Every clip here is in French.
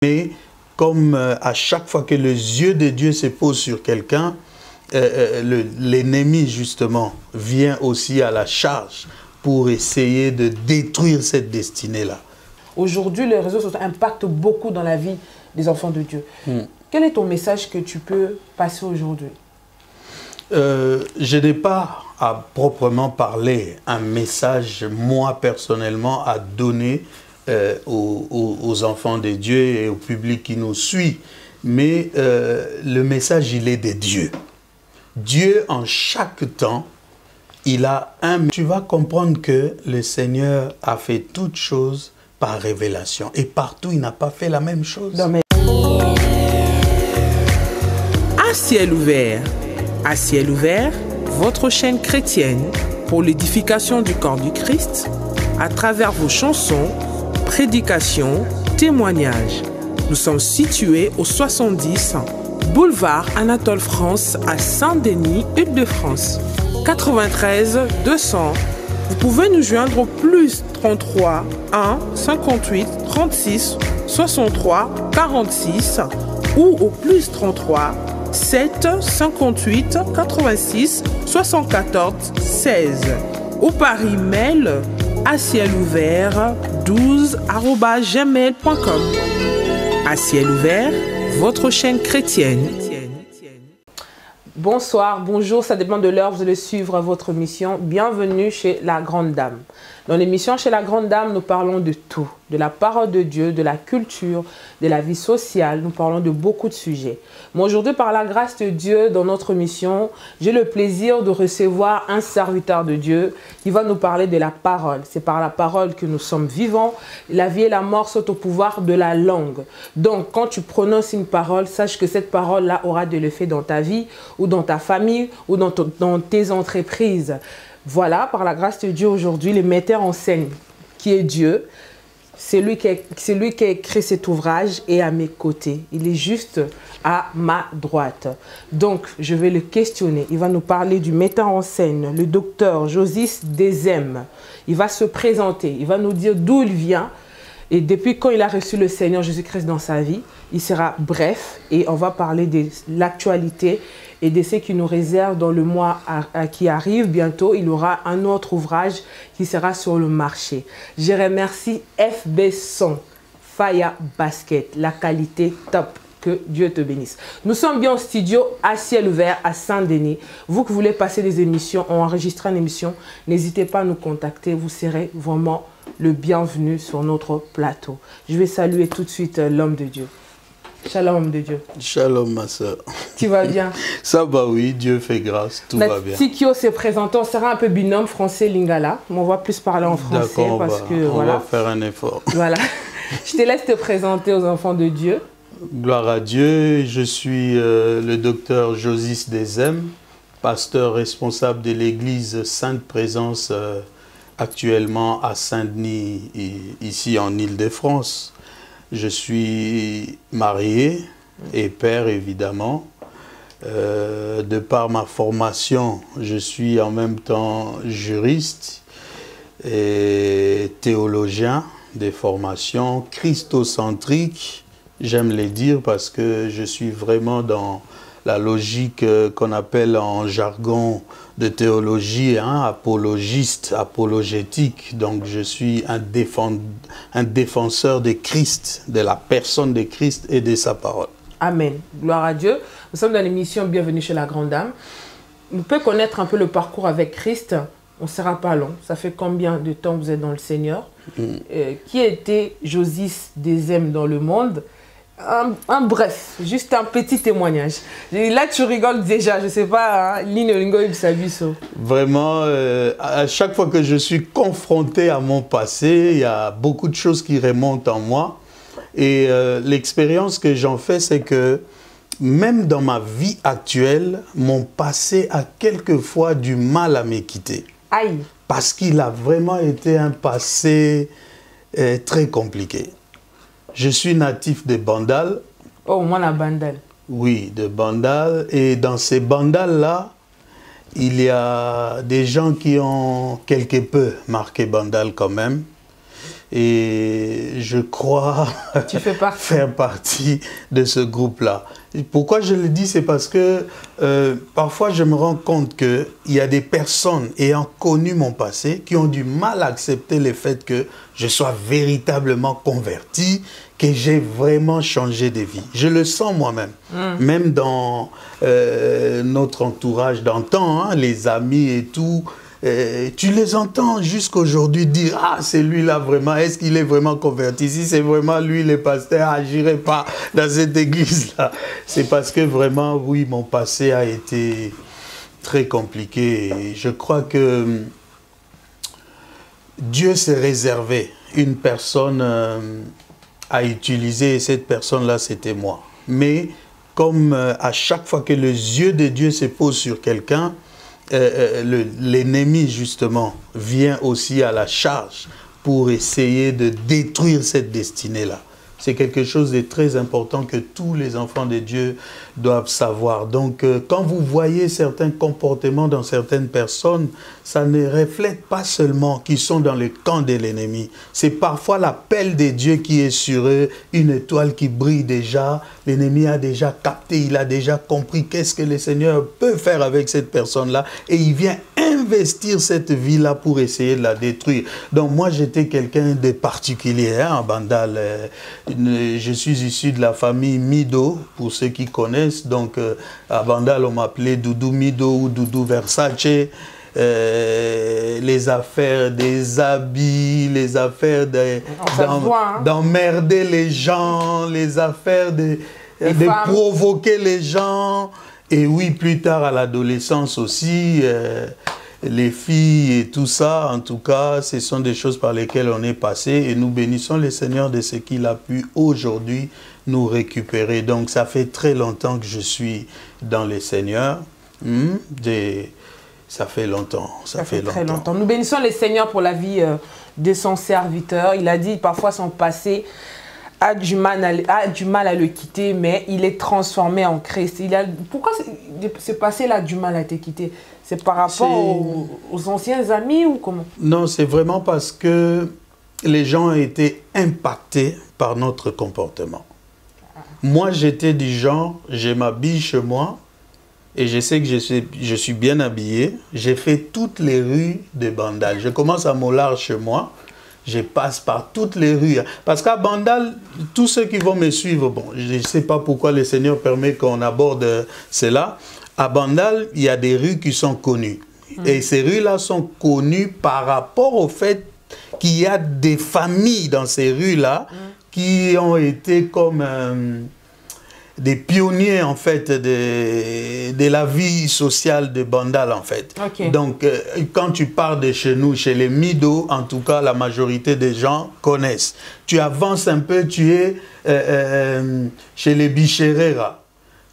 Mais comme à chaque fois que les yeux de Dieu se posent sur quelqu'un, l'ennemi justement vient aussi à la charge pour essayer de détruire cette destinée-là. Aujourd'hui, les réseaux sociaux impactent beaucoup dans la vie des enfants de Dieu. Quel est ton message que tu peux passer aujourd'hui? Je n'ai pas à proprement parler un message, moi personnellement, à donner aux enfants de Dieu et au public qui nous suit. Mais le message, il est de Dieu. Dieu, en chaque temps, il a un... Tu vas comprendre que le Seigneur a fait toutes choses par révélation. Et partout, il n'a pas fait la même chose. Non, mais... À ciel ouvert. À ciel ouvert, votre chaîne chrétienne pour l'édification du corps du Christ à travers vos chansons, prédications, témoignages. Nous sommes situés au 70 boulevard Anatole France à Saint-Denis, Île-de-France. 93 200. Vous pouvez nous joindre au plus 33 1 58 36 63 46 ou au plus 33 7 58 86 74 16 ou par email à ciel ouvert 12@gmail.com. À ciel ouvert, votre chaîne chrétienne. Bonsoir, bonjour, ça dépend de l'heure, vous allez suivre votre mission. Bienvenue chez La Grande Dame. Dans l'émission Chez La Grande Dame, nous parlons de tout, de la parole de Dieu, de la culture, de la vie sociale, nous parlons de beaucoup de sujets. Mais aujourd'hui, par la grâce de Dieu, dans notre mission, j'ai le plaisir de recevoir un serviteur de Dieu qui va nous parler de la parole. C'est par la parole que nous sommes vivants. La vie et la mort sont au pouvoir de la langue. Donc, quand tu prononces une parole, sache que cette parole-là aura de l'effet dans ta vie ou dans ta famille ou dans tes entreprises. Voilà, par la grâce de Dieu, aujourd'hui, le metteur en scène qui est Dieu, c'est lui qui a écrit cet ouvrage et à mes côtés. Il est juste à ma droite. Donc, je vais le questionner. Il va nous parler du metteur en scène, le docteur Josis Desem. Il va se présenter, il va nous dire d'où il vient et depuis quand il a reçu le Seigneur Jésus-Christ dans sa vie. Il sera bref et on va parler de l'actualité et de ce qui nous réserve dans le mois qui arrive. Bientôt, il aura un autre ouvrage qui sera sur le marché. Je remercie FB Son, Faya Basket, la qualité top. Que Dieu te bénisse. Nous sommes bien au studio à ciel ouvert à Saint-Denis. Vous qui voulez passer des émissions, enregistrer une émission, n'hésitez pas à nous contacter. Vous serez vraiment le bienvenu sur notre plateau. Je vais saluer tout de suite l'homme de Dieu. Shalom, homme de Dieu. Shalom, ma soeur. Tu vas bien? Ça va, oui, Dieu fait grâce, tout va bien. Tikio s'est présenté, on sera un peu binôme français-lingala, mais on va plus parler en français parce que on va faire un effort. Voilà. Je te laisse te présenter aux enfants de Dieu. Gloire à Dieu, je suis le docteur Josis Desem, pasteur responsable de l'église Sainte Présence actuellement à Saint-Denis, ici en Île-de-France. Je suis marié et père évidemment. De par ma formation, je suis en même temps juriste et théologien des formations christocentriques. J'aime les dire parce que je suis vraiment dans la logique qu'on appelle en jargon de théologie, apologiste, apologétique. Donc je suis un défenseur de Christ, de la personne de Christ et de sa parole. Amen. Gloire à Dieu. Nous sommes dans l'émission Bienvenue chez la Grande Dame. On peut connaître un peu le parcours avec Christ. On ne sera pas long. Ça fait combien de temps vous êtes dans le Seigneur? Qui était Josis Desem dans le monde? Bref, juste un petit témoignage. Là, tu rigoles déjà, je ne sais pas, Vraiment, à chaque fois que je suis confronté à mon passé, il y a beaucoup de choses qui remontent en moi. Et l'expérience que j'en fais, c'est que même dans ma vie actuelle, mon passé a quelquefois du mal à me quitter. Aïe. Parce qu'il a vraiment été un passé très compliqué. Je suis natif de Bandal. Oh, moi, la Bandal. Oui, de Bandal. Et dans ces Bandal-là, il y a des gens qui ont quelque peu marqué Bandal quand même. Et je crois faire partie de ce groupe-là. Pourquoi je le dis, c'est parce que parfois je me rends compte qu'il y a des personnes ayant connu mon passé qui ont du mal à accepter le fait que je sois véritablement converti, que j'ai vraiment changé de vie. Je le sens moi-même, même dans notre entourage d'antan, hein, les amis et tout. Tu les entends jusqu'aujourd'hui dire « Ah, c'est lui-là vraiment, est-ce qu'il est vraiment converti? Si c'est vraiment lui, le pasteur, agirait pas dans cette église-là. » C'est parce que vraiment, oui, mon passé a été très compliqué. Et je crois que Dieu s'est réservé une personne à utiliser, et cette personne-là, c'était moi. Mais comme à chaque fois que les yeux de Dieu se posent sur quelqu'un, l'ennemi justement vient aussi à la charge pour essayer de détruire cette destinée-là. C'est quelque chose de très important que tous les enfants de Dieu doivent savoir. Donc, quand vous voyez certains comportements dans certaines personnes, ça ne reflète pas seulement qu'ils sont dans le camp de l'ennemi. C'est parfois l'appel de Dieu qui est sur eux, une étoile qui brille déjà. L'ennemi a déjà capté, il a déjà compris qu'est-ce que le Seigneur peut faire avec cette personne-là. Et il vient investir cette vie-là pour essayer de la détruire. Donc, moi, j'étais quelqu'un de particulier hein, à Bandal. Je suis issu de la famille Mido, pour ceux qui connaissent. Donc, à Bandal, on m'appelait Doudou Mido ou Doudou Versace. Les affaires des habits, les affaires d'emmerder les gens, les affaires de provoquer les gens. Et oui, plus tard à l'adolescence aussi, les filles et tout ça, en tout cas, ce sont des choses par lesquelles on est passé et nous bénissons le Seigneur de ce qu'il a pu aujourd'hui nous récupérer. Donc ça fait très longtemps que je suis dans le Seigneur. Ça fait longtemps. Ça fait très longtemps. Nous bénissons le Seigneur pour la vie de son serviteur. Il a dit parfois son passé a du mal à le quitter, mais il est transformé en Christ. Pourquoi ce passé-là a du mal à te quitter? C'est par rapport aux anciens amis ou comment? Non, c'est vraiment parce que les gens ont été impactés par notre comportement. Moi, j'étais du genre, je m'habille chez moi et je sais que je suis bien habillé. J'ai fait toutes les rues de Bandal. Je commence à Mollard chez moi. Je passe par toutes les rues. Parce qu'à Bandal, tous ceux qui vont me suivre, bon, je ne sais pas pourquoi le Seigneur permet qu'on aborde cela. À Bandal, il y a des rues qui sont connues. Et ces rues-là sont connues par rapport au fait qu'il y a des familles dans ces rues-là qui ont été comme des pionniers, en fait, de la vie sociale de Bandal, en fait. Okay. Donc, quand tu pars de chez nous, chez les Mido, en tout cas, la majorité des gens connaissent. Tu avances un peu, tu es chez les Bicherera.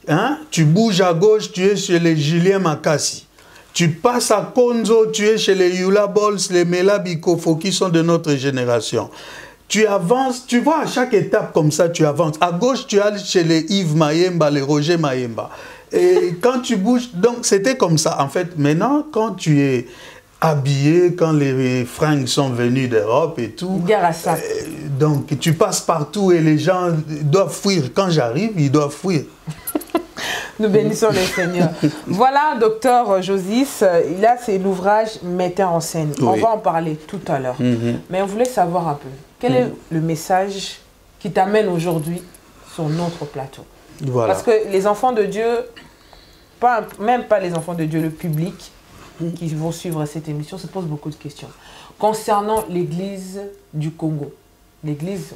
Hein? Tu bouges à gauche, tu es chez les Julien Makassi. Tu passes à Konzo, tu es chez les Yula Bols, les Mela Bikofo, qui sont de notre génération. Tu avances, tu vois, à chaque étape comme ça, tu avances. À gauche, tu es chez les Yves Mayemba, les Roger Mayemba. Et quand tu bouges, donc c'était comme ça. En fait, maintenant, quand tu es habillé, quand les fringues sont venues d'Europe et tout, donc tu passes partout et les gens doivent fuir. Quand j'arrive, ils doivent fuir. Nous bénissons le Seigneur. Voilà, docteur Josis, là c'est l'ouvrage Metteur en scène. Oui. On va en parler tout à l'heure. Mais on voulait savoir un peu, quel est le message qui t'amène aujourd'hui sur notre plateau? Voilà. Parce que les enfants de Dieu, même pas les enfants de Dieu, le public qui vont suivre cette émission se pose beaucoup de questions. Concernant l'église du Congo, l'église,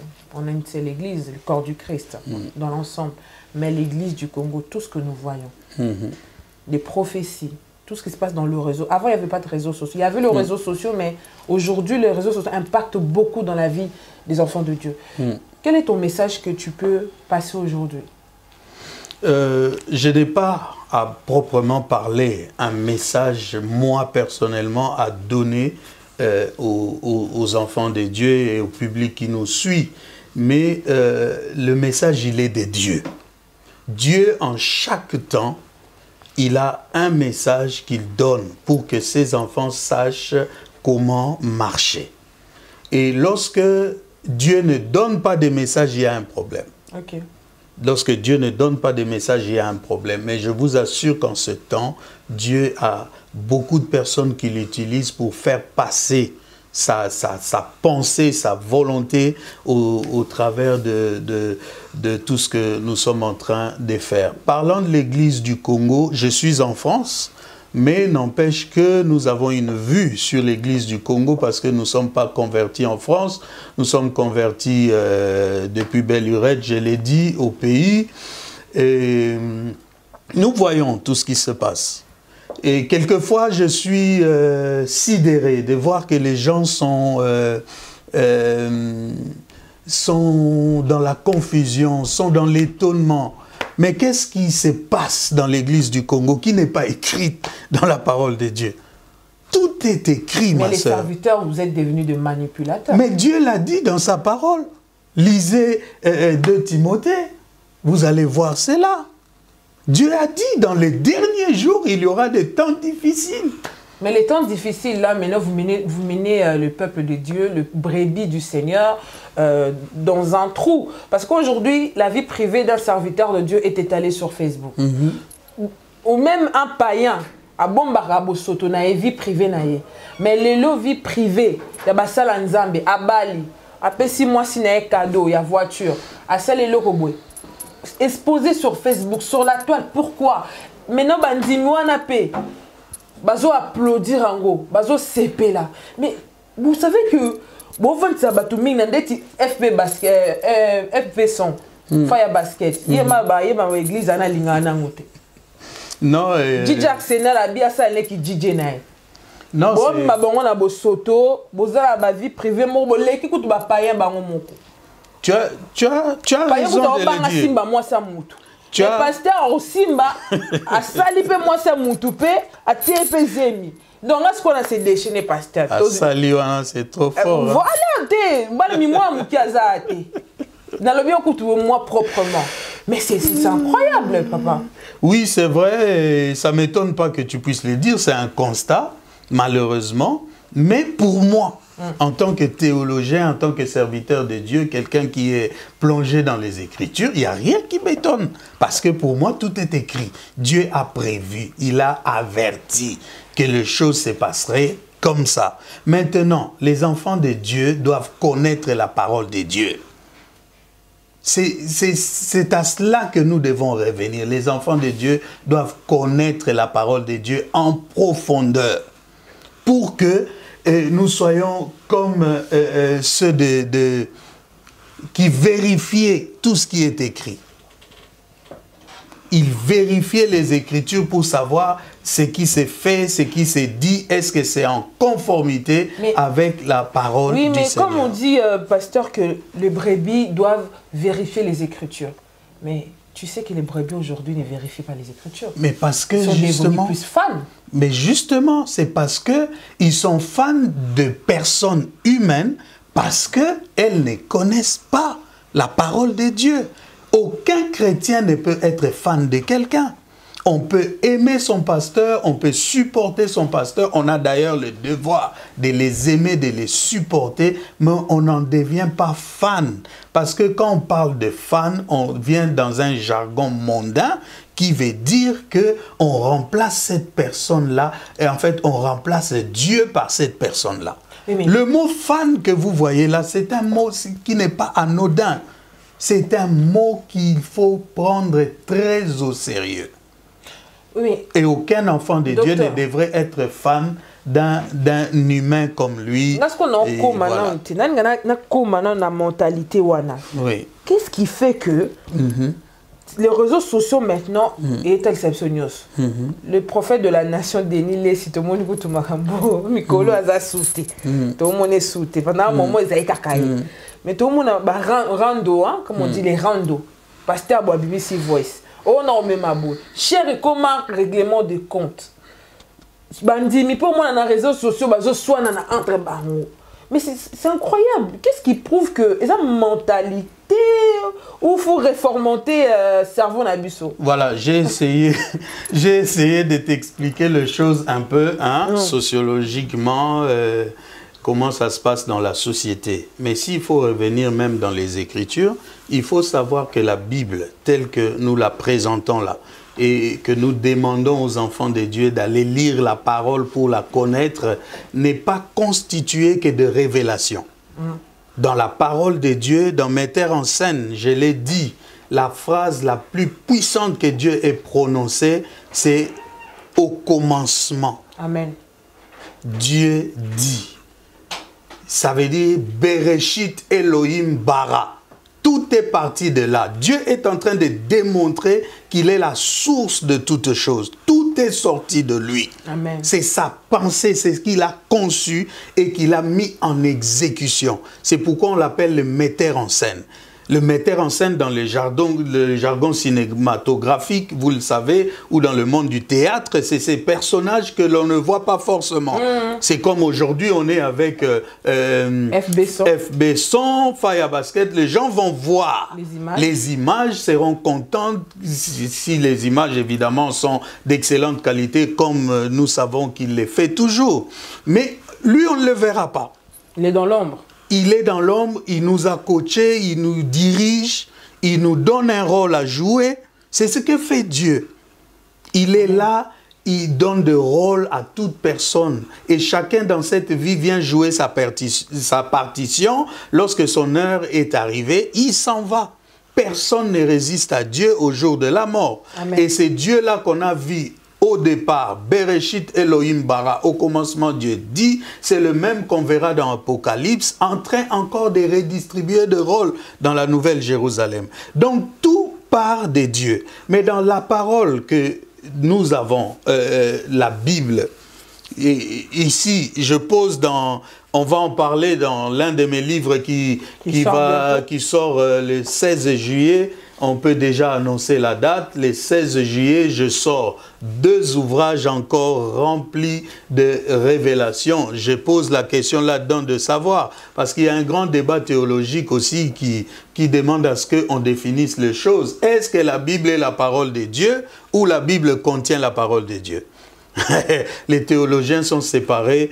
c'est l'église, le corps du Christ dans l'ensemble. Mais l'église du Congo, tout ce que nous voyons, les prophéties, tout ce qui se passe dans le réseau. Avant, il n'y avait pas de réseaux sociaux. Il y avait les réseaux sociaux, mais aujourd'hui, les réseaux sociaux impactent beaucoup dans la vie des enfants de Dieu. Quel est ton message que tu peux passer aujourd'hui? Je n'ai pas à proprement parler un message, moi personnellement, à donner aux enfants de Dieu et au public qui nous suit. Mais le message, il est de Dieu. Dieu, en chaque temps, il a un message qu'il donne pour que ses enfants sachent comment marcher. Et lorsque Dieu ne donne pas de message, il y a un problème. Ok. Lorsque Dieu ne donne pas de message, il y a un problème. Mais je vous assure qu'en ce temps, Dieu a beaucoup de personnes qui l'utilisent pour faire passer sa pensée, sa volonté au travers de tout ce que nous sommes en train de faire. Parlant de l'Église du Congo, je suis en France, mais n'empêche que nous avons une vue sur l'Église du Congo parce que nous ne sommes pas convertis en France, nous sommes convertis depuis Belle-Lurette, je l'ai dit, au pays. Et nous voyons tout ce qui se passe. Et quelquefois, je suis sidéré de voir que les gens sont dans la confusion, sont dans l'étonnement. Mais qu'est-ce qui se passe dans l'Église du Congo qui n'est pas écrite dans la parole de Dieu? Tout est écrit, ma sœur. Mais les serviteurs, vous êtes devenus des manipulateurs. Mais Dieu l'a dit dans sa parole. Lisez 2 Timothée, vous allez voir cela. Dieu a dit, dans les derniers jours, il y aura des temps difficiles. Mais les temps difficiles, là, maintenant, vous menez le peuple de Dieu, le brebis du Seigneur, dans un trou. Parce qu'aujourd'hui, la vie privée d'un serviteur de Dieu est étalée sur Facebook. Ou même un païen, à Bombarabo Soto, na vie privée na ye. Mais les vie privée, il y a Basala Nzambe, à Bali, à Pessi moi si na cadeau, il y a voiture, à celle Lokobwe. Exposé sur Facebook, sur la toile. Pourquoi? Maintenant, bandimi wana pe, bazo applaudir ango, bazo sepe là. Mais vous savez que bon vent ça batuming nandeti FP basket, FP son, fire basket. Yema ba église ana lingana ngote. Non. DJ Axena la bia ça neki DJ nae. Non. Bon ma bongo na bo soto, bozala ba vie privée mo boleki kutu ba payen bango moko. Tu as raison de le dire. Tu as... Le pasteur au Simba a sali pe moi ça moutoupé a tié pe zemi. Donc est-ce qu'on a se déchaîné pasteur? A sali c'est trop fort. Voilà te, bana mi moi mukiaza te. Dans le bien coutu moi proprement. Mais c'est incroyable papa. Oui, c'est vrai, ça m'étonne pas que tu puisses le dire, c'est un constat malheureusement, mais pour moi en tant que théologien, en tant que serviteur de Dieu, quelqu'un qui est plongé dans les Écritures, il n'y a rien qui m'étonne. Parce que pour moi, tout est écrit. Dieu a prévu, il a averti que les choses se passeraient comme ça. Maintenant, les enfants de Dieu doivent connaître la parole de Dieu. C'est à cela que nous devons revenir. Les enfants de Dieu doivent connaître la parole de Dieu en profondeur pour que nous soyons comme ceux qui vérifiaient tout ce qui est écrit. Ils vérifiaient les Écritures pour savoir ce qui s'est fait, ce qui s'est dit, est-ce que c'est en conformité avec la parole du Seigneur. Oui, mais comme on dit, pasteur, que les brebis doivent vérifier les Écritures. Mais tu sais que les brebis aujourd'hui ne vérifient pas les Écritures. Mais parce que ils sont justement, plus fans. Mais justement, c'est parce que ils sont fans de personnes humaines parce qu'elles ne connaissent pas la parole de Dieu. Aucun chrétien ne peut être fan de quelqu'un. On peut aimer son pasteur, on peut supporter son pasteur. On a d'ailleurs le devoir de les aimer, de les supporter, mais on n'en devient pas fan. Parce que quand on parle de fan, on vient dans un jargon mondain qui veut dire qu'on remplace cette personne-là, et en fait, on remplace Dieu par cette personne-là. Le mot fan que vous voyez là, c'est un mot qui n'est pas anodin. C'est un mot qu'il faut prendre très au sérieux. Oui. Et aucun enfant de Dieu ne devrait être fan d'un humain comme lui. Oui. Qu'est-ce qui fait que les réseaux sociaux maintenant est exceptionneux? Le prophète de la nation Denis Lessi, tout le monde écoute Makambo, Mikolo a sauté. Tout le monde est sauté. Pendant un moment, ils ont été mais tout le monde a rando, comme on dit les rando. Pasteur Bois BBC Voice. On a même ma boule. Cher comment règlement de compte. Bandi, mais pour moi, dans les réseaux sociaux, soit dans entre barreaux. Mais c'est incroyable. Qu'est-ce qui prouve que ils ont une mentalité où il faut réformenter le cerveau nabusso? Voilà, j'ai essayé de t'expliquer les choses un peu, sociologiquement, comment ça se passe dans la société. Mais s'il faut revenir même dans les Écritures, il faut savoir que la Bible, telle que nous la présentons là, et que nous demandons aux enfants de Dieu d'aller lire la parole pour la connaître, n'est pas constituée que de révélations. Dans la parole de Dieu, dans Metteur en scène, je l'ai dit, la phrase la plus puissante que Dieu ait prononcée, c'est « au commencement ». Amen. Dieu dit. Ça veut dire « Bereshit Elohim bara ». Tout est parti de là. Dieu est en train de démontrer qu'il est la source de toutes choses. Tout est sorti de lui. C'est sa pensée, c'est ce qu'il a conçu et qu'il a mis en exécution. C'est pourquoi on l'appelle le metteur en scène. Le metteur en scène dans le jargon cinématographique, vous le savez, ou dans le monde du théâtre, c'est ces personnages que l'on ne voit pas forcément. C'est comme aujourd'hui, on est avec F. Besson, Fire Basket. Les gens vont voir les images, seront contents si les images, évidemment, sont d'excellente qualité, comme nous savons qu'il les fait toujours. Mais lui, on ne le verra pas. Il est dans l'ombre. Il est dans l'ombre, il nous a coachés, il nous dirige, il nous donne un rôle à jouer. C'est ce que fait Dieu. Il est là, il donne de rôle à toute personne. Et chacun dans cette vie vient jouer sa partition. Lorsque son heure est arrivée, il s'en va. Personne ne résiste à Dieu au jour de la mort. Amen. Et c'est Dieu-là qu'on a vu au départ, Bereshit Elohim bara, au commencement Dieu dit, c'est le même qu'on verra dans Apocalypse, en train encore de redistribuer de rôles dans la Nouvelle Jérusalem. Donc tout part de Dieu. Mais dans la parole que nous avons, la Bible, et ici je pose dans... On va en parler dans l'un de mes livres qui sort le 16 juillet. On peut déjà annoncer la date. Le 16 juillet, je sors 2 ouvrages encore remplis de révélations. Je pose la question là-dedans de savoir, parce qu'il y a un grand débat théologique aussi qui demande à ce qu'on définisse les choses. Est-ce que la Bible est la parole de Dieu ou la Bible contient la parole de Dieu? Les théologiens sont séparés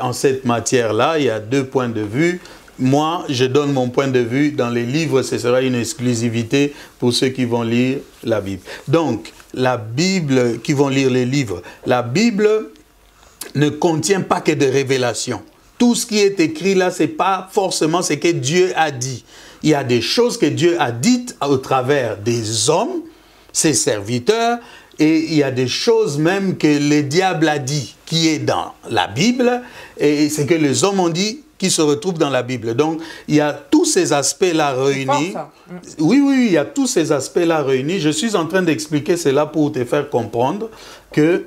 en cette matière-là. Il y a 2 points de vue. Moi, je donne mon point de vue. Dans les livres, ce sera une exclusivité pour ceux qui vont lire la Bible. Donc, la Bible, qui vont lire les livres, la Bible ne contient pas que de révélations. Tout ce qui est écrit là, ce n'est pas forcément ce que Dieu a dit. Il y a des choses que Dieu a dites au travers des hommes, ses serviteurs, et il y a des choses même que le diable a dit, qui est dans la Bible, et c'est que les hommes ont dit, qui se retrouvent dans la Bible. Donc, il y a tous ces aspects-là réunis. Oui, il y a tous ces aspects-là réunis. Je suis en train d'expliquer cela pour te faire comprendre que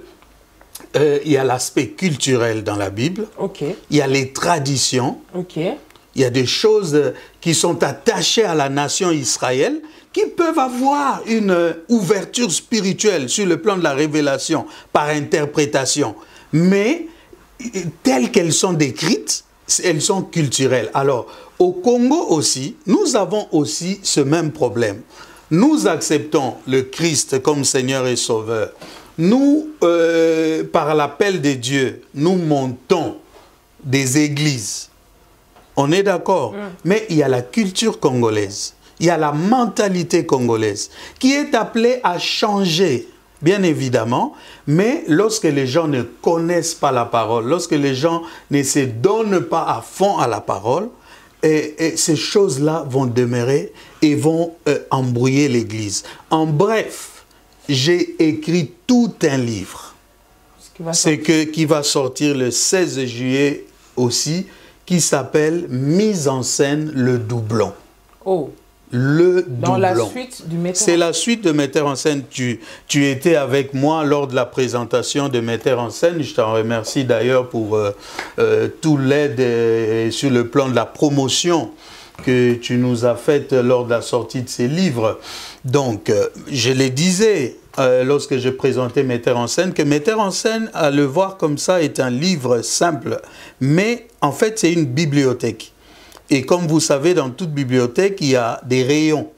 il y a l'aspect culturel dans la Bible. Il y a les traditions. Il y a des choses qui sont attachées à la nation Israël, qui peuvent avoir une ouverture spirituelle sur le plan de la révélation, par interprétation. Mais, telles qu'elles sont décrites, elles sont culturelles. Alors, au Congo aussi, nous avons aussi ce même problème. Nous acceptons le Christ comme Seigneur et Sauveur. Nous, par l'appel de Dieu, nous montons des églises. On est d'accord? Mais il y a la culture congolaise. Il y a la mentalité congolaise qui est appelée à changer, bien évidemment, mais lorsque les gens ne connaissent pas la parole, lorsque les gens ne se donnent pas à fond à la parole, et ces choses-là vont demeurer et vont embrouiller l'Église. En bref, j'ai écrit tout un livre, qui va sortir le 16 juillet aussi, qui s'appelle « Mise en scène, le doublon ». Le dans doublon. La suite du metteur. C'est la suite de Metteur en scène. Tu étais avec moi lors de la présentation de Metteur en scène. Je t'en remercie d'ailleurs pour tout l'aide sur le plan de la promotion que tu nous as faite lors de la sortie de ces livres. Donc, je le disais lorsque je présentais Metteur en scène, que Metteur en scène, à le voir comme ça, est un livre simple. Mais en fait, c'est une bibliothèque. Et comme vous savez, dans toute bibliothèque, il y a des rayons.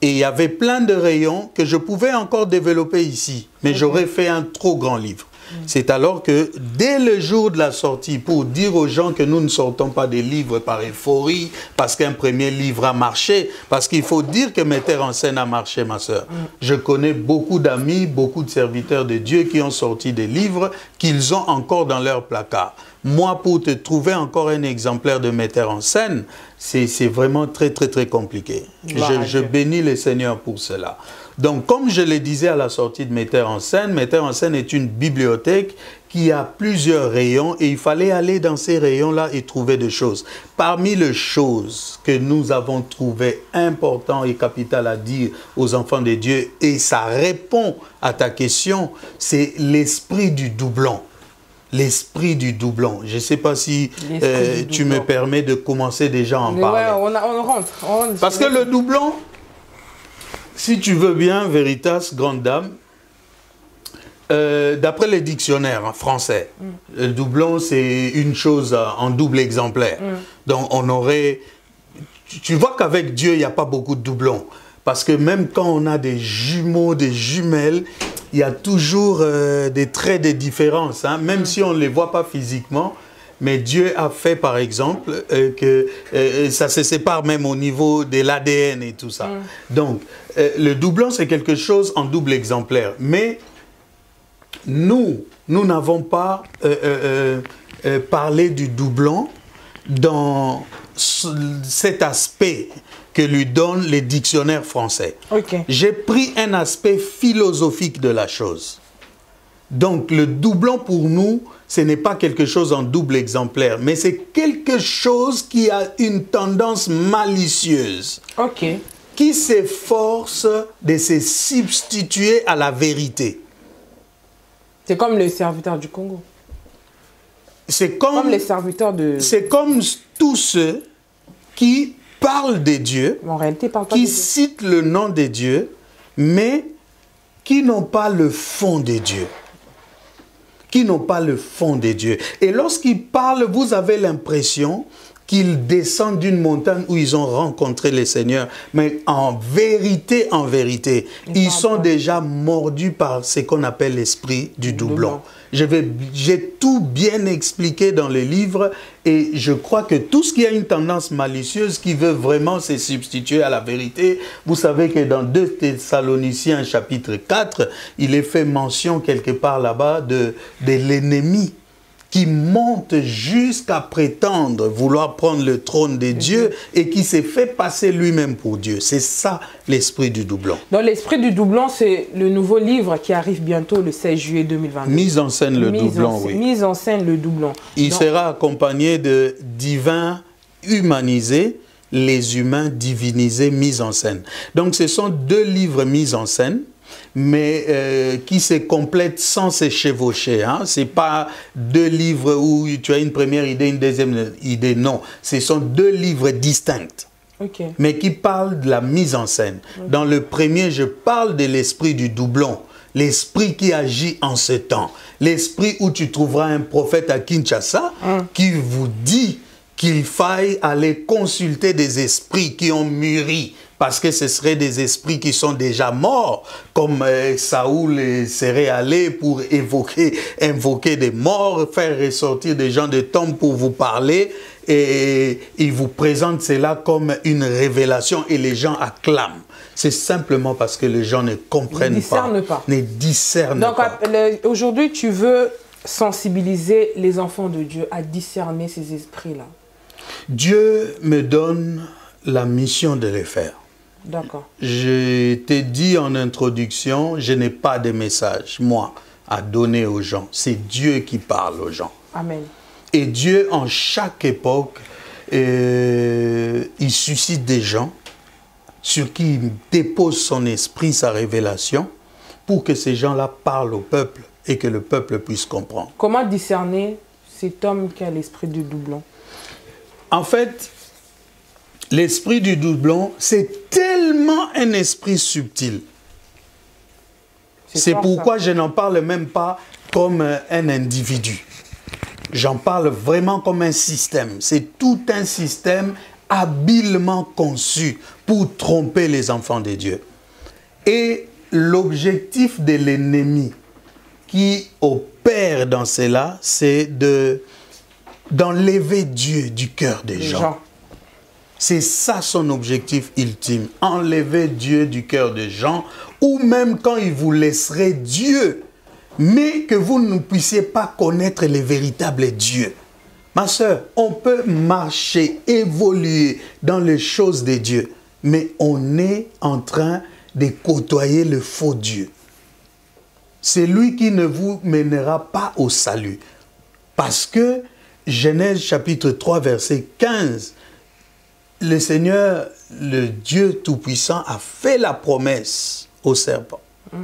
Et il y avait plein de rayons que je pouvais encore développer ici. Mais j'aurais fait un trop grand livre. C'est alors que dès le jour de la sortie, pour dire aux gens que nous ne sortons pas des livres par euphorie, parce qu'un premier livre a marché, parce qu'il faut dire que Metteur en scène a marché, ma sœur. Je connais beaucoup d'amis, beaucoup de serviteurs de Dieu qui ont sorti des livres qu'ils ont encore dans leur placard. Moi, pour te trouver encore un exemplaire de Metteur en scène, c'est vraiment très, très, très compliqué. Je bénis le Seigneur pour cela. Donc, comme je le disais à la sortie de Metteur en scène est une bibliothèque qui a plusieurs rayons et il fallait aller dans ces rayons-là et trouver des choses. Parmi les choses que nous avons trouvées importantes et capitales à dire aux enfants de Dieu, et ça répond à ta question, c'est l'esprit du doublon. L'esprit du doublon. Je ne sais pas si tu me permets de commencer déjà à en parler. Ouais, on rentre. Parce que le doublon, si tu veux bien, Veritas, grande dame, d'après les dictionnaires en français, le doublon, c'est une chose en double exemplaire. Donc, on aurait... Tu vois qu'avec Dieu, il n'y a pas beaucoup de doublons. Parce que même quand on a des jumeaux, des jumelles, il y a toujours des traits de différence, hein, même si on ne les voit pas physiquement. Mais Dieu a fait, par exemple, que ça se sépare même au niveau de l'ADN et tout ça. Donc, le doublon, c'est quelque chose en double exemplaire. Mais nous n'avons pas parlé du doublon dans cet aspect que lui donnent les dictionnaires français. J'ai pris un aspect philosophique de la chose. Donc, le doublon pour nous, ce n'est pas quelque chose en double exemplaire, mais c'est quelque chose qui a une tendance malicieuse, qui s'efforce de se substituer à la vérité. C'est comme les serviteurs du Congo. C'est comme les serviteurs de... C'est comme tous ceux qui parlent de Dieu, en réalité, qui citent le nom de Dieu, mais qui n'ont pas le fond de Dieu. Qui n'ont pas le fond de Dieu. Et lorsqu'ils parlent, vous avez l'impression qu'ils descendent d'une montagne où ils ont rencontré le Seigneur. Mais en vérité, ils sont déjà mordus par ce qu'on appelle l'esprit du doublon. J'ai tout bien expliqué dans le livre et je crois que tout ce qui a une tendance malicieuse qui veut vraiment se substituer à la vérité, vous savez que dans 2 Thessaloniciens chapitre 4, il est fait mention quelque part là-bas de l'ennemi qui monte jusqu'à prétendre vouloir prendre le trône de Dieu et qui s'est fait passer lui-même pour Dieu. C'est ça l'esprit du doublon. Donc l'esprit du doublon, c'est le nouveau livre qui arrive bientôt le 16 juillet 2022. Mise en scène le doublon, oui. Mise en scène le doublon. Il sera accompagné de divins humanisés, les humains divinisés, mis en scène. Donc ce sont 2 livres mis en scène, mais qui se complètent sans se chevaucher. Hein. Ce n'est pas 2 livres où tu as une première idée, une deuxième idée. Non, ce sont 2 livres distincts, mais qui parlent de la mise en scène. Dans le premier, je parle de l'esprit du doublon, l'esprit qui agit en ce temps. L'esprit où tu trouveras un prophète à Kinshasa qui vous dit qu'il faille aller consulter des esprits qui ont mûri, parce que ce seraient des esprits qui sont déjà morts, comme Saoul serait allé pour invoquer des morts, faire ressortir des gens de tombes pour vous parler, et il vous présente cela comme une révélation et les gens acclament. C'est simplement parce que les gens ne comprennent ne discernent pas. Donc aujourd'hui, tu veux sensibiliser les enfants de Dieu à discerner ces esprits-là. Dieu me donne la mission de les faire. D'accord. Je t'ai dit en introduction, je n'ai pas de message, moi, à donner aux gens. C'est Dieu qui parle aux gens. Amen. Et Dieu, en chaque époque, il suscite des gens sur qui il dépose son esprit, sa révélation, pour que ces gens-là parlent au peuple et que le peuple puisse comprendre. Comment discerner cet homme qui a l'esprit du doublon? En fait, l'esprit du doublon, c'est tellement un esprit subtil. C'est pourquoi je n'en parle même pas comme un individu. J'en parle vraiment comme un système. C'est tout un système habilement conçu pour tromper les enfants de Dieu. Et l'objectif de l'ennemi qui opère perd dans cela, c'est d'enlever Dieu du cœur des gens. C'est ça son objectif ultime, enlever Dieu du cœur des gens, ou même quand il vous laisserait Dieu, mais que vous ne puissiez pas connaître les véritables dieux. Ma sœur, on peut marcher, évoluer dans les choses de Dieu, mais on est en train de côtoyer le faux Dieu. C'est lui qui ne vous mènera pas au salut. Parce que Genèse chapitre 3 verset 15, le Seigneur, le Dieu Tout-Puissant, a fait la promesse au serpent.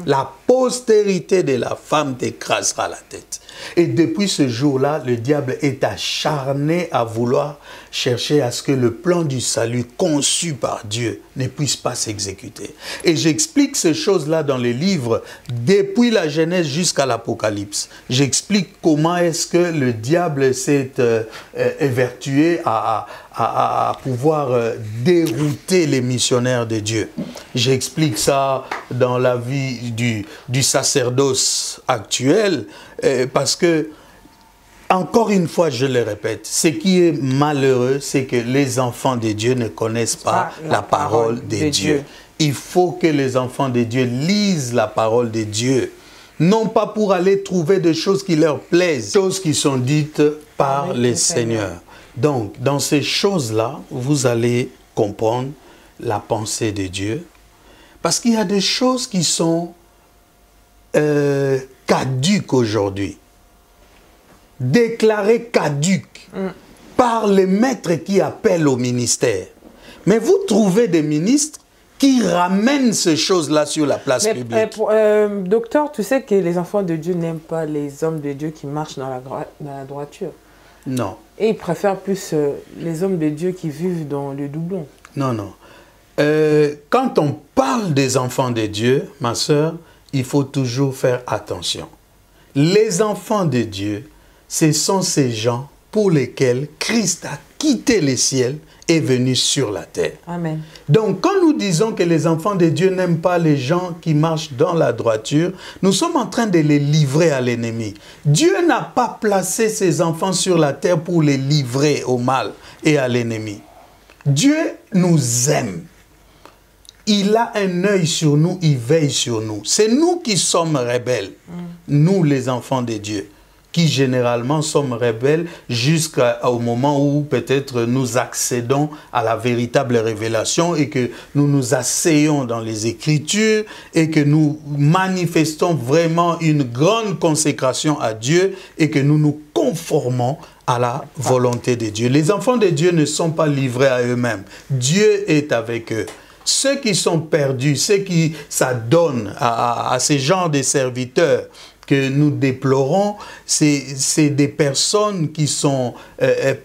La postérité de la femme t'écrasera la tête. Et depuis ce jour-là, le diable est acharné à vouloir chercher à ce que le plan du salut conçu par Dieu ne puisse pas s'exécuter. Et j'explique ces choses-là dans les livres, depuis la Genèse jusqu'à l'Apocalypse. J'explique comment est-ce que le diable s'est évertué à pouvoir dérouter les missionnaires de Dieu. J'explique ça dans la vie du sacerdoce actuel, parce que, encore une fois, je le répète, ce qui est malheureux, c'est que les enfants de Dieu ne connaissent pas la parole de Dieu. Il faut que les enfants de Dieu lisent la parole de Dieu, non pas pour aller trouver des choses qui leur plaisent, choses qui sont dites par les seigneurs. Donc, dans ces choses-là, vous allez comprendre la pensée de Dieu, parce qu'il y a des choses qui sont caduques aujourd'hui, déclarées caduques par les maîtres qui appellent au ministère. Mais vous trouvez des ministres qui ramènent ces choses-là sur la place publique. Docteur, tu sais que les enfants de Dieu n'aiment pas les hommes de Dieu qui marchent dans la droiture. Non. Et ils préfèrent plus les hommes de Dieu qui vivent dans le doublon. Non, non. Quand on parle des enfants de Dieu, ma sœur, il faut toujours faire attention. Les enfants de Dieu, ce sont ces gens pour lesquels Christ a quitté les ciels et venu sur la terre. Amen. Donc, quand nous disons que les enfants de Dieu n'aiment pas les gens qui marchent dans la droiture, nous sommes en train de les livrer à l'ennemi. Dieu n'a pas placé ses enfants sur la terre pour les livrer au mal et à l'ennemi. Dieu nous aime. Il a un œil sur nous, il veille sur nous. C'est nous qui sommes rebelles, nous les enfants de Dieu, qui généralement sommes rebelles jusqu'au moment où peut-être nous accédons à la véritable révélation et que nous nous asseyons dans les Écritures et que nous manifestons vraiment une grande consécration à Dieu et que nous nous conformons à la volonté de Dieu. Les enfants de Dieu ne sont pas livrés à eux-mêmes. Dieu est avec eux. Ceux qui sont perdus, ceux qui s'adonnent à ces genres de serviteurs que nous déplorons, c'est des personnes qui sont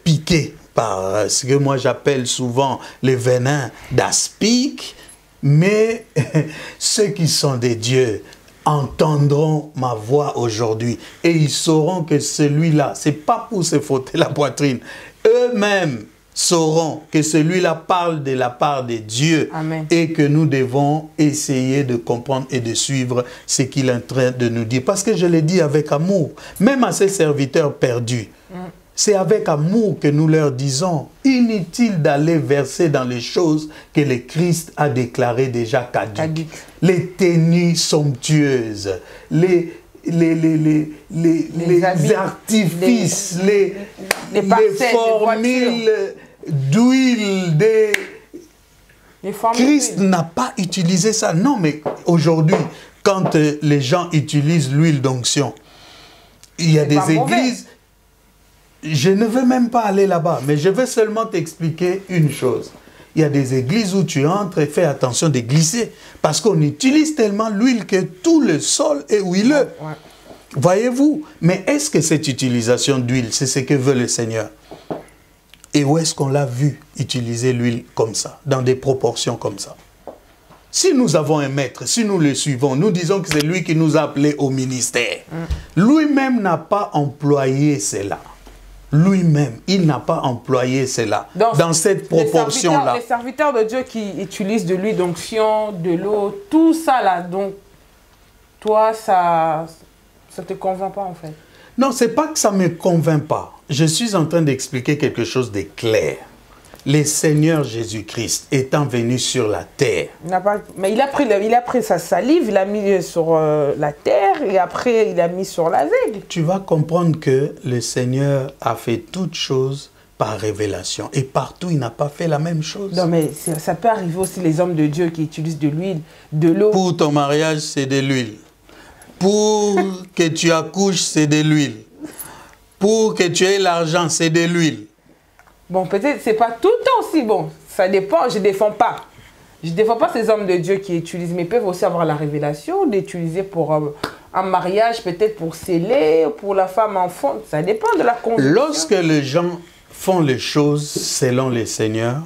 piquées par ce que moi j'appelle souvent les venins d'aspic, mais ceux qui sont des dieux entendront ma voix aujourd'hui et ils sauront que celui-là, c'est pas pour se frotter la poitrine, eux-mêmes sauront que celui-là parle de la part de Dieu. Amen. Et que nous devons essayer de comprendre et de suivre ce qu'il est en train de nous dire. Parce que je le dis avec amour, même à ces serviteurs perdus, c'est avec amour que nous leur disons, inutile d'aller verser dans les choses que le Christ a déclarées déjà caduques. Les tenues somptueuses, les artifices, les formules d'huile, Christ n'a pas utilisé ça. Non, mais aujourd'hui, quand les gens utilisent l'huile d'onction, il y a des églises... Je ne veux même pas aller là-bas, mais je veux seulement t'expliquer une chose. Il y a des églises où tu entres et fais attention de glisser. Parce qu'on utilise tellement l'huile que tout le sol est huileux. Ouais. Voyez-vous? Mais est-ce que cette utilisation d'huile, c'est ce que veut le Seigneur? Et où est-ce qu'on l'a vu utiliser l'huile comme ça, dans des proportions comme ça? Si nous avons un maître, si nous le suivons, nous disons que c'est lui qui nous a appelés au ministère. Lui-même n'a pas employé cela. Lui-même, il n'a pas employé cela dans cette proportion-là. Les serviteurs de Dieu qui utilisent de l'huile d'onction, de l'eau, tout ça là, donc toi, ça ne te convainc pas en fait? Non, c'est pas que ça ne me convainc pas. Je suis en train d'expliquer quelque chose de clair. Le Seigneur Jésus-Christ étant venu sur la terre. Mais il a pris sa salive, il a mis sur la terre et après il a mis sur l'aveugle. Tu vas comprendre que le Seigneur a fait toutes choses par révélation. Et partout, il n'a pas fait la même chose. Non, mais ça peut arriver aussi les hommes de Dieu qui utilisent de l'huile, de l'eau. Pour ton mariage, c'est de l'huile. Pour que tu accouches, c'est de l'huile. Pour que tu aies l'argent, c'est de l'huile. Bon, peut-être c'est pas tout le temps aussi bon. Ça dépend, je ne défends pas. Je ne défends pas ces hommes de Dieu qui utilisent, mais ils peuvent aussi avoir la révélation d'utiliser pour un mariage, peut-être pour sceller, pour la femme enfant. Ça dépend de la conviction. Lorsque les gens font les choses selon les seigneurs,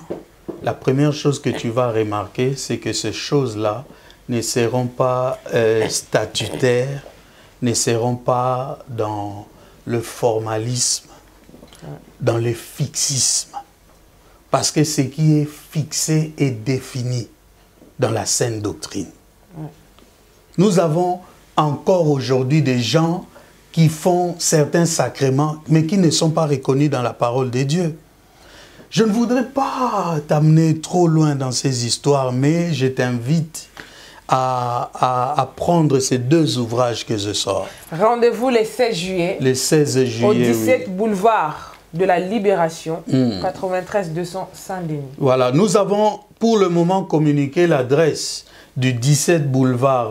la première chose que tu vas remarquer, c'est que ces choses-là ne seront pas statutaires, ne seront pas dans le formalisme, dans le fixisme. Parce que ce qui est fixé est défini dans la saine doctrine. Nous avons encore aujourd'hui des gens qui font certains sacrements, mais qui ne sont pas reconnus dans la parole de Dieu. Je ne voudrais pas t'amener trop loin dans ces histoires, mais je t'invite à prendre ces deux ouvrages que je sors. Rendez-vous le 16 juillet. Le 16 juillet, au 17 boulevard de la Libération, 93 200 Saint-Denis. Voilà, nous avons pour le moment communiqué l'adresse du 17 boulevard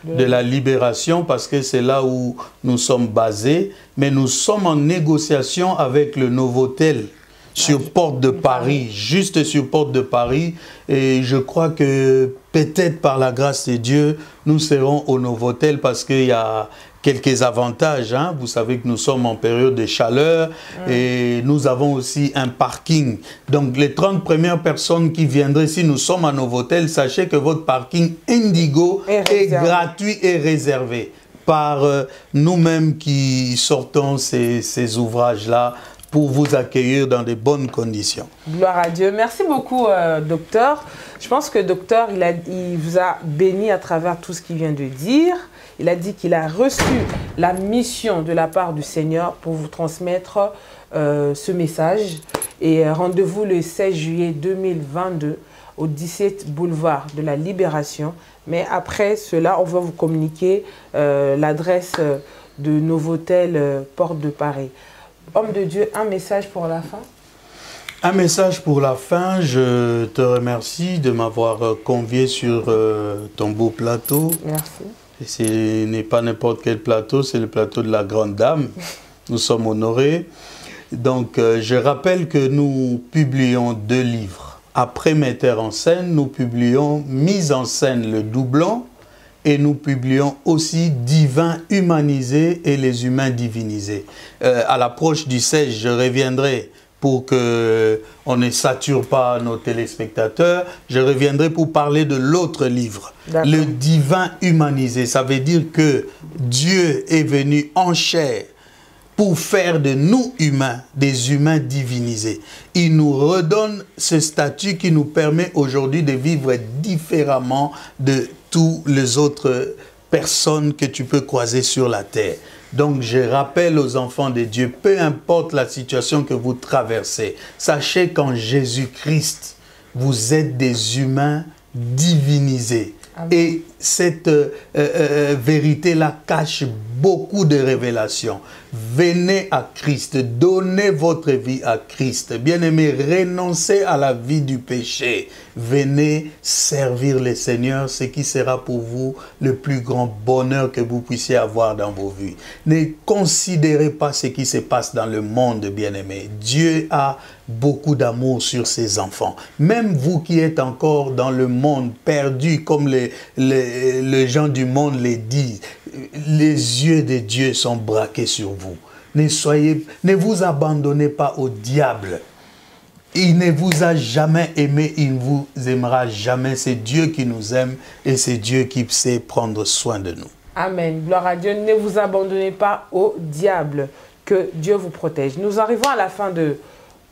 de la Libération parce que c'est là où nous sommes basés, mais nous sommes en négociation avec le Novotel sur Porte de Paris, juste sur Porte de Paris, et je crois que peut-être par la grâce de Dieu, nous serons au Novotel parce qu'il y a quelques avantages. Hein. Vous savez que nous sommes en période de chaleur et nous avons aussi un parking. Donc les 30 premières personnes qui viendraient, si nous sommes à Novotel, sachez que votre parking Indigo est gratuit et réservé par nous-mêmes qui sortons ces ouvrages-là pour vous accueillir dans de bonnes conditions. Gloire à Dieu. Merci beaucoup, docteur. Je pense que docteur, il vous a béni à travers tout ce qu'il vient de dire. Il a dit qu'il a reçu la mission de la part du Seigneur pour vous transmettre ce message. Et rendez-vous le 16 juillet 2022 au 17 boulevard de la Libération. Mais après cela, on va vous communiquer l'adresse de Novotel Porte de Paris. Homme de Dieu, un message pour la fin? Un message pour la fin. Je te remercie de m'avoir convié sur ton beau plateau. Merci. Et ce n'est pas n'importe quel plateau, c'est le plateau de la Grande Dame. Nous sommes honorés. Donc, je rappelle que nous publions 2 livres. Après Metteur en scène, nous publions Mise en scène, le doublon. Et nous publions aussi Divin humanisé et les humains divinisés. À l'approche du 16, je reviendrai pour qu'on ne sature pas nos téléspectateurs. Je reviendrai pour parler de l'autre livre, le Divin humanisé. Ça veut dire que Dieu est venu en chair pour faire de nous humains, des humains divinisés. Il nous redonne ce statut qui nous permet aujourd'hui de vivre différemment de toutes les autres personnes que tu peux croiser sur la terre. Donc je rappelle aux enfants de Dieu, peu importe la situation que vous traversez, sachez qu'en Jésus-Christ, vous êtes des humains divinisés. Amen. Et cette vérité-là cache beaucoup de révélations. Venez à Christ, donnez votre vie à Christ. Bien-aimés, renoncez à la vie du péché. Venez servir le Seigneur, ce qui sera pour vous le plus grand bonheur que vous puissiez avoir dans vos vies. Ne considérez pas ce qui se passe dans le monde, bien-aimés. Dieu a beaucoup d'amour sur ses enfants. Même vous qui êtes encore dans le monde, perdus comme les gens du monde les disent, les yeux de Dieu sont braqués sur vous. Ne vous abandonnez pas au diable. Il ne vous a jamais aimé, il ne vous aimera jamais. C'est Dieu qui nous aime et c'est Dieu qui sait prendre soin de nous. Amen. Gloire à Dieu. Ne vous abandonnez pas au diable. Que Dieu vous protège. Nous arrivons à la fin de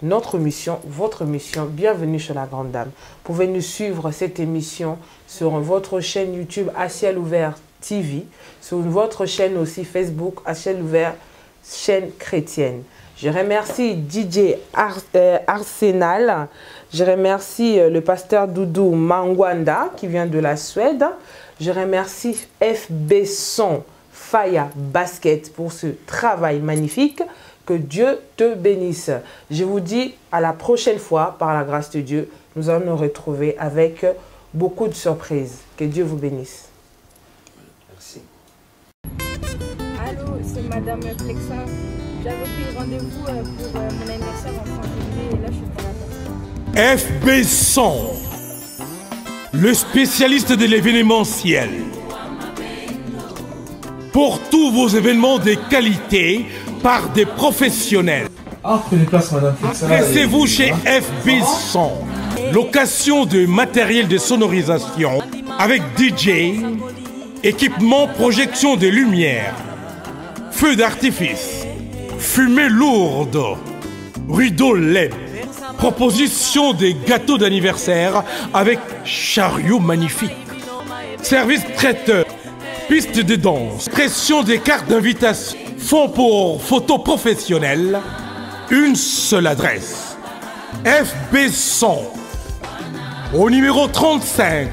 notre mission, votre mission. Bienvenue chez la Grande Dame. Vous pouvez nous suivre cette émission sur votre chaîne YouTube À Ciel Ouvert TV, sur votre chaîne aussi Facebook À Ciel Ouvert chaîne chrétienne. Je remercie DJ Arsenal. Je remercie le pasteur Doudou Mangwanda qui vient de la Suède. Je remercie FB Son Faya Basket pour ce travail magnifique. Que Dieu te bénisse. Je vous dis à la prochaine fois, par la grâce de Dieu, nous allons nous retrouver avec beaucoup de surprises. Que Dieu vous bénisse. Merci. Allô, c'est Madame Flexa. J'avais pris rendez-vous pour mon anniversaire en fin février et là je suis pas là. FB Son, le spécialiste de l'événementiel. Pour tous vos événements de qualité par des professionnels. Prenez place, Madame Flexa. Pressez-vous chez FB Son. Location de matériel de sonorisation avec DJ, équipement projection de lumière, feux d'artifice, fumée lourde, rideau LED, proposition des gâteaux d'anniversaire avec chariot magnifique, service traiteur, piste de danse, pression des cartes d'invitation, fonds pour photos professionnelles, une seule adresse, FB Son, au numéro 35,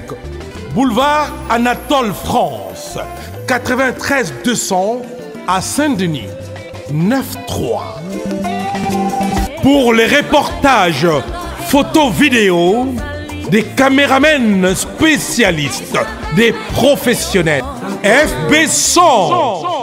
boulevard Anatole France, 93 200 à Saint-Denis, 9-3. Pour les reportages, photos, vidéos, des caméramens spécialistes, des professionnels, FB Son.